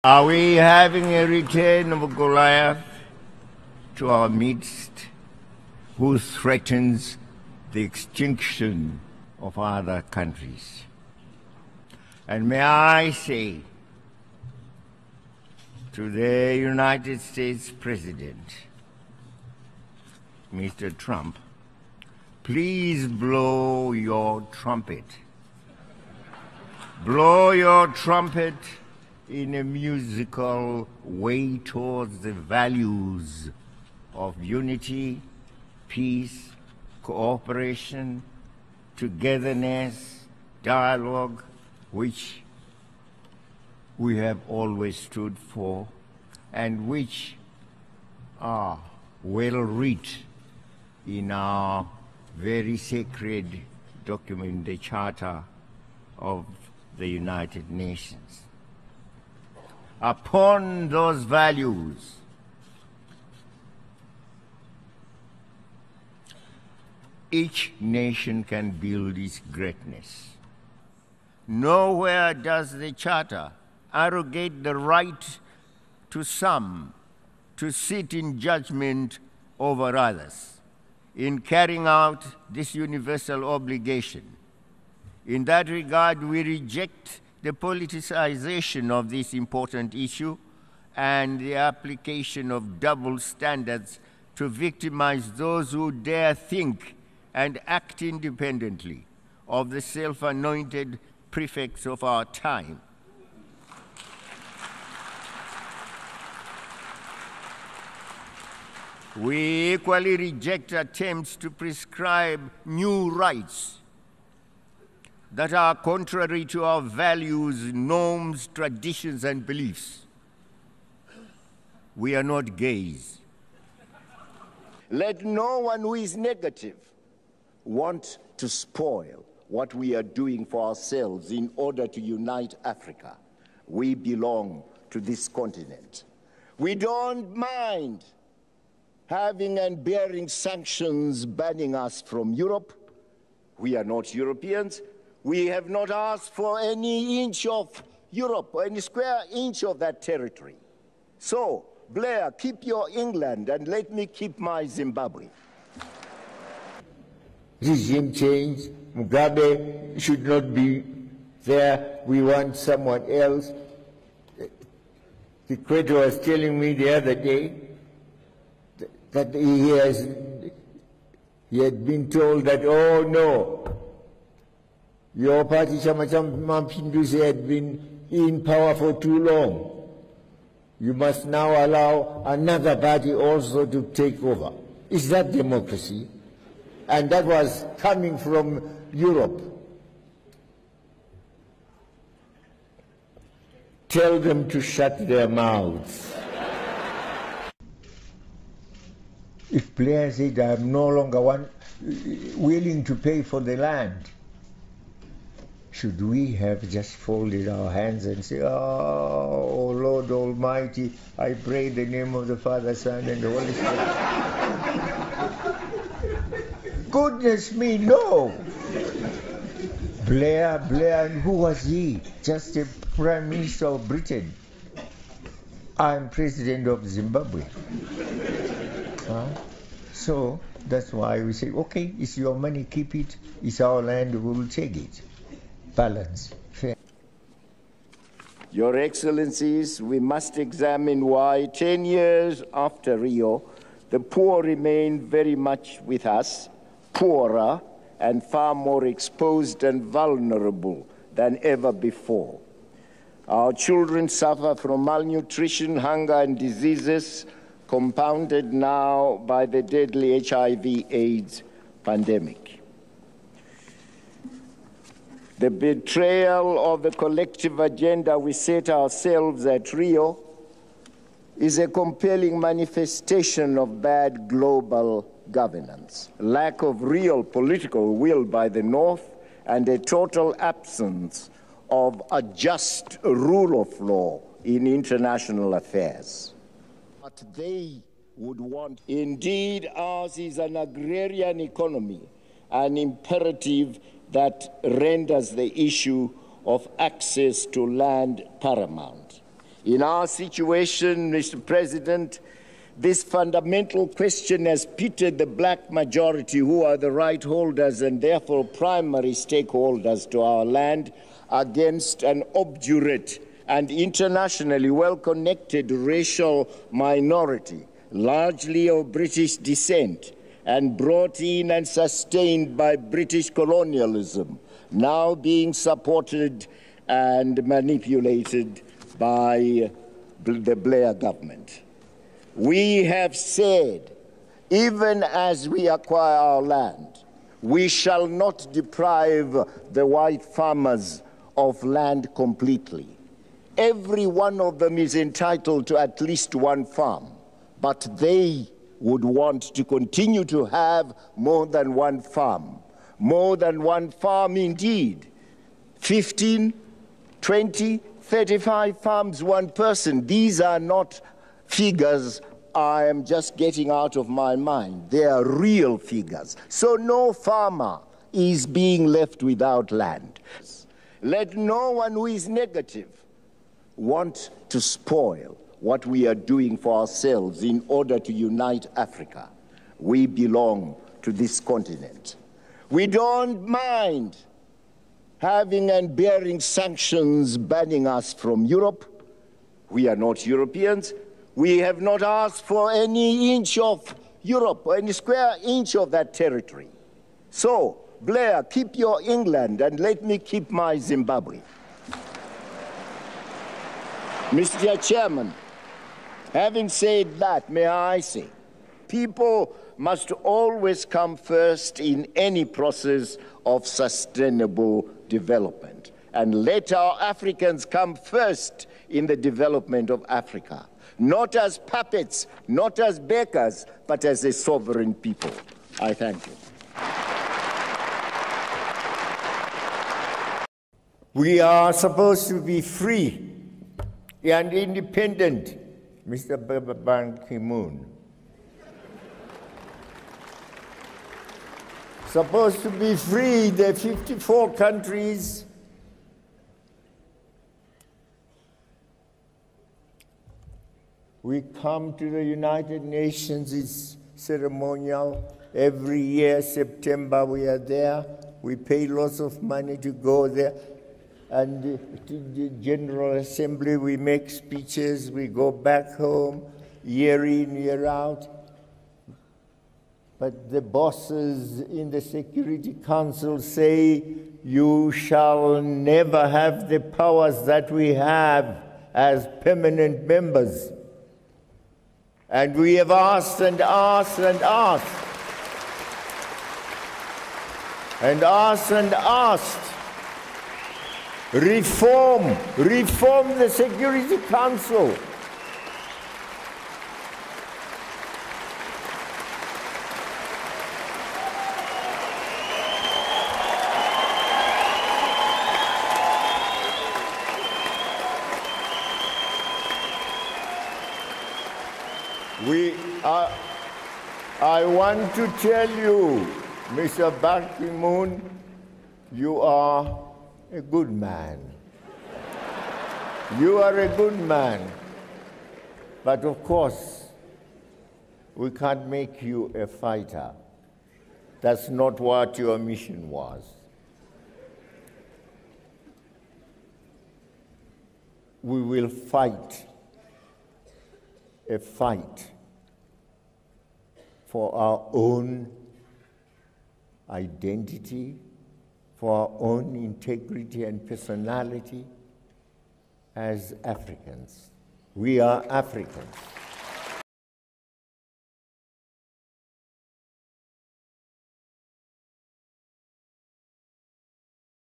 Are we having a return of Goliath to our midst, who threatens the extinction of other countries? And may I say to the United States President, Mr. Trump, please blow your trumpet. Blow your trumpet in a musical way towards the values of unity, peace, cooperation, togetherness, dialogue, which we have always stood for and which are well writ in our very sacred document, the Charter of the United Nations. Upon those values, each nation can build its greatness. Nowhere does the Charter arrogate the right to some to sit in judgment over others in carrying out this universal obligation. In that regard, we reject the politicization of this important issue and the application of double standards to victimize those who dare think and act independently of the self-anointed prefects of our time. We equally reject attempts to prescribe new rights that are contrary to our values, norms, traditions, and beliefs. We are not gays. Let no one who is negative want to spoil what we are doing for ourselves in order to unite Africa. We belong to this continent. We don't mind having and bearing sanctions banning us from Europe. We are not Europeans. We have not asked for any inch of Europe, or any square inch of that territory. So, Blair, keep your England and let me keep my Zimbabwe. Regime change, Mugabe should not be there, we want someone else. The creator was telling me the other day that he had been told that, oh no, your party, Chama Mapinduzi, had been in power for too long. You must now allow another party also to take over. Is that democracy? And that was coming from Europe. Tell them to shut their mouths. If Blair said, I'm no longer willing to pay for the land, should we have just folded our hands and say, oh, Lord Almighty, I pray in the name of the Father, Son, and the Holy Spirit? Goodness me, no. Blair, and who was he? Just a Prime Minister of Britain. I'm President of Zimbabwe. So that's why we say, okay, it's your money, keep it. It's our land, we will take it. Balance. Fair. Your Excellencies, we must examine why 10 years after Rio, the poor remain very much with us, poorer and far more exposed and vulnerable than ever before. Our children suffer from malnutrition, hunger, and diseases, compounded now by the deadly HIV/AIDS pandemic. The betrayal of the collective agenda we set ourselves at Rio is a compelling manifestation of bad global governance, lack of real political will by the North, and a total absence of a just rule of law in international affairs. But they would want. Indeed, ours is an agrarian economy, an imperative that renders the issue of access to land paramount. In our situation, Mr. President, this fundamental question has pitted the black majority, who are the right holders and therefore primary stakeholders to our land, against an obdurate and internationally well-connected racial minority, largely of British descent, and brought in and sustained by British colonialism, now being supported and manipulated by the Blair government. We have said, even as we acquire our land, we shall not deprive the white farmers of land completely. Every one of them is entitled to at least one farm, but they would want to continue to have more than one farm. More than one farm indeed. 15, 20, 35 farms, one person. These are not figures I am just getting out of my mind. They are real figures. So no farmer is being left without land. Let no one who is negative want to spoil what we are doing for ourselves in order to unite Africa. We belong to this continent. We don't mind having and bearing sanctions banning us from Europe. We are not Europeans. We have not asked for any inch of Europe, or any square inch of that territory. So, Blair, keep your England and let me keep my Zimbabwe. Mr. Chairman, having said that, may I say, people must always come first in any process of sustainable development. And let our Africans come first in the development of Africa, not as puppets, not as beggars, but as a sovereign people. I thank you. We are supposed to be free and independent, Mr. Ban Ki-moon. Supposed to be free, the 54 countries. We come to the United Nations, it's ceremonial. Every year, September, we are there. We pay lots of money to go there. And to the General Assembly, we make speeches, we go back home, year in, year out. But the bosses in the Security Council say, you shall never have the powers that we have as permanent members. And we have asked and asked and asked. And asked and asked. Reform the Security Council. I want to tell you, Mr. Ban Ki-moon, you are a good man. You are a good man. But of course, we can't make you a fighter. That's not what your mission was. We will fight a fight for our own identity, for our own integrity and personality as Africans. We are Africans.